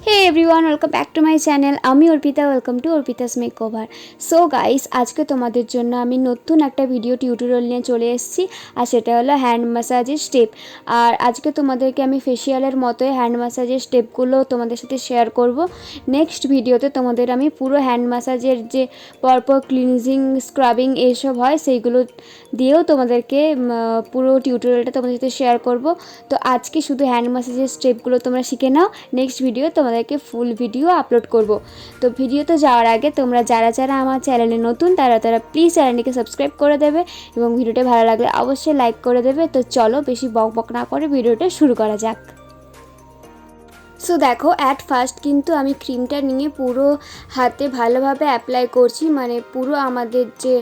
Hey everyone, welcome back to my channel. আমি Arpita, welcome to Arpita's makeover. So guys, আজকে তোমাদের জন্য আমি নতুন একটা ভিডিও টিউটোরিয়াল নিয়ে চলে এসেছি, আর সেটা হলো হ্যান্ড ম্যাসাজের স্টেপ। আর আজকে তোমাদেরকে আমি ফেসিয়ালের মতোই হ্যান্ড ম্যাসাজের স্টেপগুলো তোমাদের সাথে শেয়ার করব। নেক্সট ভিডিওতে তোমাদের আমি পুরো হ্যান্ড ম্যাসাজের যে পরপর ক্লিনজিং, স্ক্রাবিং এইসব হয় সেইগুলো দিয়েও তোমাদেরকে পুরো টিউটোরিয়ালটা তোমাদের সাথে শেয়ার করব। তো আজকে শুধু হ্যান্ড ম্যাসাজের স্টেপগুলো তোমরা শিখে নাও, নেক্সট ভিডিও তোমাদেরকে ফুল ভিডিও আপলোড করব। তো ভিডিওতে যাওয়ার আগে তোমরা যারা যারা আমার চ্যানেলে নতুন তারা প্লিজ চ্যানেলটিকে সাবস্ক্রাইব করে দেবে এবং ভিডিওটা ভালো লাগলে অবশ্যই লাইক করে দেবে। তো চলো বেশি বক বক না করে ভিডিওটা শুরু করা যাক। সো দেখো, অ্যাট ফার্স্ট কিন্তু আমি ক্রিমটা নিয়ে পুরো হাতে ভালোভাবে অ্যাপ্লাই করছি, মানে পুরো আমাদের যে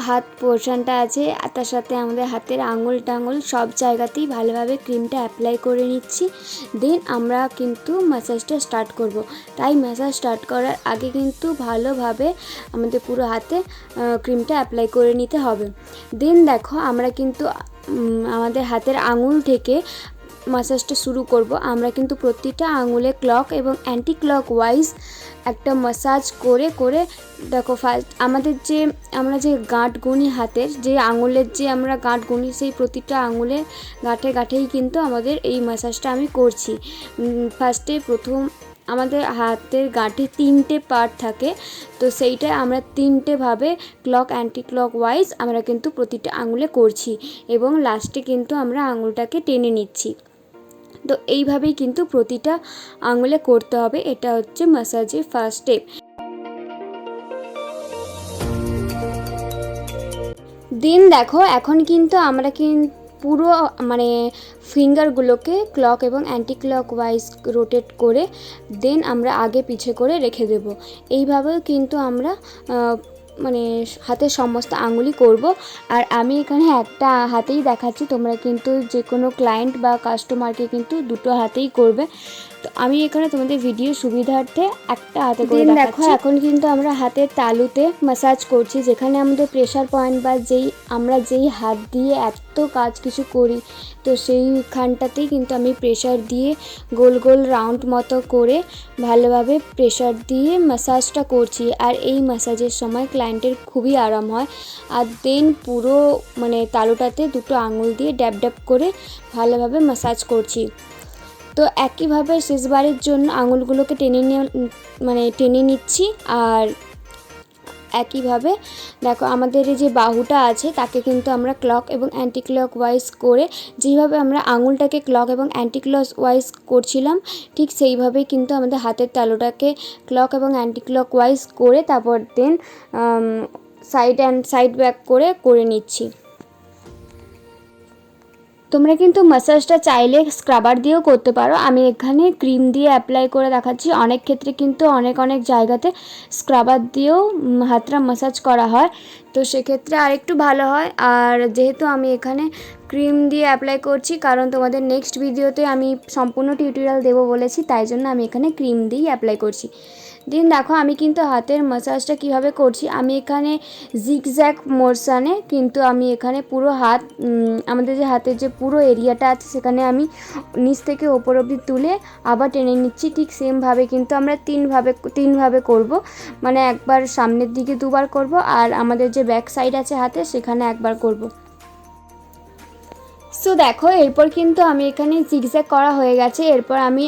হাত পোর্শনটা আছে তার সাথে আমাদের হাতের আঙুল টাঙুল সব জায়গাতেই ভালোভাবে ক্রিমটা অ্যাপ্লাই করে নিচ্ছি। দেন আমরা কিন্তু ম্যাসাজটা স্টার্ট করব। তাই ম্যাসাজ স্টার্ট করার আগে কিন্তু ভালোভাবে আমাদের পুরো হাতে ক্রিমটা অ্যাপ্লাই করে নিতে হবে। দেন দেখো, আমরা কিন্তু আমাদের হাতের আঙুল থেকে ম্যাসাজটা শুরু করব। আমরা কিন্তু প্রতিটা আঙুলে ক্লক এবং অ্যান্টি ক্লক ওয়াইজ একটা ম্যাসাজ করে করে দেখো, ফার্স্ট আমাদের যে আমরা যে গাঁট গুনি হাতের যে আঙুলের যে আমরা গাঁট গুনি, সেই প্রতিটা আঙুলের গাঁঠে গাঁঠেই কিন্তু আমাদের এই ম্যাসাজটা আমি করছি। ফার্স্টে প্রথম আমাদের হাতের গাঁঠে 3টে পার্ট থাকে, তো সেইটা আমরা 3টেভাবে ক্লক অ্যান্টি ক্লক ওয়াইজ আমরা কিন্তু প্রতিটা আঙুলে করছি এবং লাস্টে কিন্তু আমরা আঙুলটাকে টেনে নিচ্ছি। তো এইভাবেই কিন্তু প্রতিটা আঙুলে করতে হবে। এটা হচ্ছে ম্যাসাজের ফার্স্ট স্টেপ। দেন দেখো, এখন কিন্তু আমরা পুরো মানে ফিঙ্গারগুলোকে ক্লক এবং অ্যান্টি ক্লক ওয়াইজ রোটেট করে দেন আমরা আগে পিছে করে রেখে দেব। এইভাবেও কিন্তু আমরা মানে হাতের সমস্ত আঙুলই করব। আর আমি এখানে একটা হাতেই দেখাচ্ছি, তোমরা কিন্তু যে কোনো ক্লায়েন্ট বা কাস্টমারকে কিন্তু দুটো হাতেই করবে। তো আমি এখানে তোমাদের ভিডিও সুবিধার্থে একটা হাতে করে দেখাচ্ছি। দেখো, এখন কিন্তু আমরা হাতের তালুতে ম্যাসাজ করছি, যেখানে আমাদের প্রেশার পয়েন্ট বা আমরা যেই হাত দিয়ে এত কাজ কিছু করি, তো সেইখানটাতেই কিন্তু আমি প্রেশার দিয়ে গোল গোল রাউন্ড মতো করে ভালোভাবে প্রেশার দিয়ে ম্যাসাজটা করছি। আর এই ম্যাসাজের সময় ক্লায়েন্টের খুবই আরাম হয়। আর দেন পুরো মানে তালুটাতে দুটো আঙুল দিয়ে ড্যাব ড্যাব করে ভালোভাবে ম্যাসাজ করছি। তো একইভাবে শেষবারের জন্য আঙুলগুলোকে টেনে নিচ্ছি। আর একইভাবে দেখো, আমাদের যে বাহুটা আছে তাকে কিন্তু আমরা ক্লক এবং অ্যান্টি ক্লক ওয়াইজ করে, যেভাবে আমরা আঙুলটাকে ক্লক এবং অ্যান্টি ক্লক ওয়াইজ করছিলাম, ঠিক সেইভাবেই কিন্তু আমাদের হাতের তালুটাকে ক্লক এবং অ্যান্টি ক্লক ওয়াইজ করে তারপর দেন সাইড ব্যাক করে নিচ্ছি। তোমরা কিন্তু ম্যাসাজটা চাইলে স্ক্রাবার দিয়েও করতে পারো। আমি এখানে ক্রিম দিয়ে অ্যাপ্লাই করে দেখাচ্ছি। অনেক ক্ষেত্রে কিন্তু অনেক জায়গাতে স্ক্রাবার দিয়েও হাতটা ম্যাসাজ করা হয়, তো সেক্ষেত্রে আরেকটু ভালো হয়। আর যেহেতু আমি এখানে ক্রিম দিয়ে অ্যাপ্লাই করছি, কারণ তোমাদের নেক্সট ভিডিওতে আমি সম্পূর্ণ টিউটোরিয়াল দেবো বলেছি, তাই জন্য আমি এখানে ক্রিম দিয়েই অ্যাপ্লাই করছি। দেন দেখো, আমি কিন্তু হাতের ম্যাসাজটা কিভাবে করছি, আমি এখানে জিগজ্যাগ মোশনে কিন্তু আমি এখানে পুরো হাত আমাদের যে হাতের যে পুরো এরিয়াটা আছে সেখানে আমি নিচ থেকে ওপর অবধি তুলে আবার টেনে নিচ্ছি। ঠিক সেমভাবে কিন্তু আমরা তিনভাবে করব, মানে একবার সামনের দিকে দুবার করব আর আমাদের যে ব্যাক সাইড আছে হাতে সেখানে একবার করব। সো দেখো, এরপর কিন্তু আমি এখানে জিগজ্যাগ করা হয়ে গেছে। এরপর আমি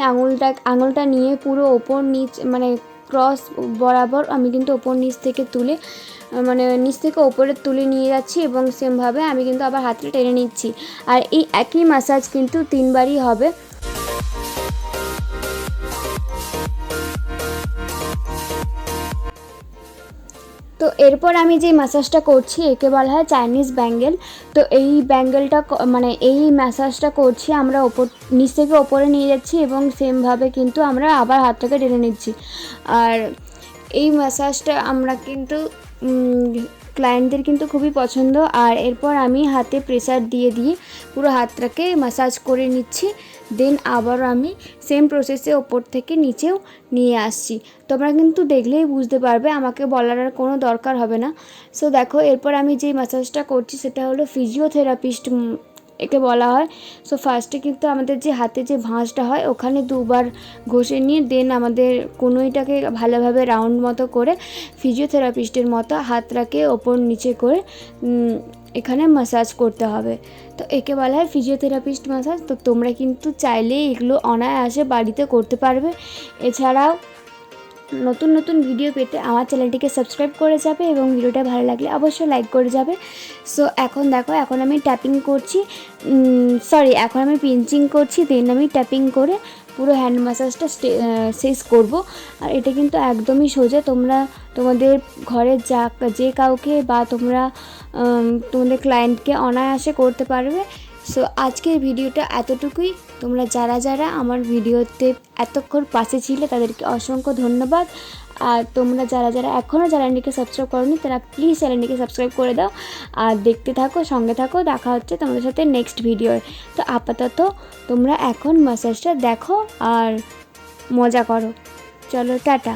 আঙুলটা নিয়ে পুরো ওপর নিচ মানে ক্রস বরাবর আমি কিন্তু ওপর নিচ থেকে নিচ থেকে ওপরে তুলে নিয়ে যাচ্ছি এবং সেমভাবে আমি কিন্তু আবার হাতটা টেনে নিচ্ছি। আর এই একই ম্যাসাজ কিন্তু 3বারই হবে। তো এরপর আমি যে ম্যাসাজটা করছি একে বলা হয় চাইনিজ ব্যাঙ্গেল। তো এই ব্যাঙ্গেলটা এই ম্যাসাজটা করছি আমরা নিচ থেকে ওপরে নিয়ে যাচ্ছি এবং সেমভাবে কিন্তু আমরা আবার হাতটাকে টেনে নিচ্ছি। আর এই ম্যাসাজটা আমরা কিন্তু ক্লায়েন্টদের কিন্তু খুবই পছন্দ। আর এরপর আমি হাতে প্রেসার দিয়ে পুরো হাতটাকে ম্যাসাজ করে নিচ্ছি। দেন আবার আমি সেম প্রসেসে ওপর থেকে নিচেও নিয়ে আসছি। তোমরা কিন্তু দেখলেই বুঝতে পারবে, আমাকে বলার আর কোনো দরকার হবে না। সো দেখো, এরপর আমি যেই ম্যাসাজটা করছি সেটা হলো ফিজিওথেরাপিস্ট একে বলা হয়। সো ফার্স্টে কিন্তু আমাদের যে হাতে যে ভাঁজটা হয় ওখানে 2বার ঘষে নিয়ে দেন আমাদের কনুইটাকে ভালোভাবে রাউন্ড মতো করে ফিজিওথেরাপিস্টের মতো হাতটাকে ওপর নিচে করে এখানে ম্যাসাজ করতে হবে। তো একে বলা হয় ফিজিওথেরাপিস্ট ম্যাসাজ। তো তোমরা কিন্তু চাইলেই এগুলো অনায়াসে বাড়িতে করতে পারবে। এছাড়াও নতুন নতুন ভিডিও পেতে আমার চ্যানেলটিকে সাবস্ক্রাইব করে যাবে এবং ভিডিওটা ভালো লাগলে অবশ্যই লাইক করে যাবে। সো এখন দেখো, এখন আমি ট্যাপিং করছি, এখন আমি পিঞ্চিং করছি, দেন আমি ট্যাপিং করে পুরো হ্যান্ড ম্যাসাজটা শেষ করব। আর এটা কিন্তু একদমই সোজা, তোমরা তোমাদের ঘরের যে কাউকে বা তোমরা তোমাদের ক্লায়েন্টকে অনায়াসে করতে পারবে। সো আজকের ভিডিওটা এতটুকুই। তোমরা যারা আমার ভিডিওতে এতক্ষণ পাশে ছিলে তাদেরকে অসংখ্য ধন্যবাদ। আর তোমরা যারা এখনও চ্যানেলটিকে সাবস্ক্রাইব করোনি তারা প্লিজ চ্যানেলটিকে সাবস্ক্রাইব করে দাও আর দেখতে থাকো, সঙ্গে থাকো। দেখা হচ্ছে তোমাদের সাথে নেক্সট ভিডিওয়। তো আপাতত তোমরা এখন ম্যাসাজটা দেখো আর মজা করো। চলো, টাটা।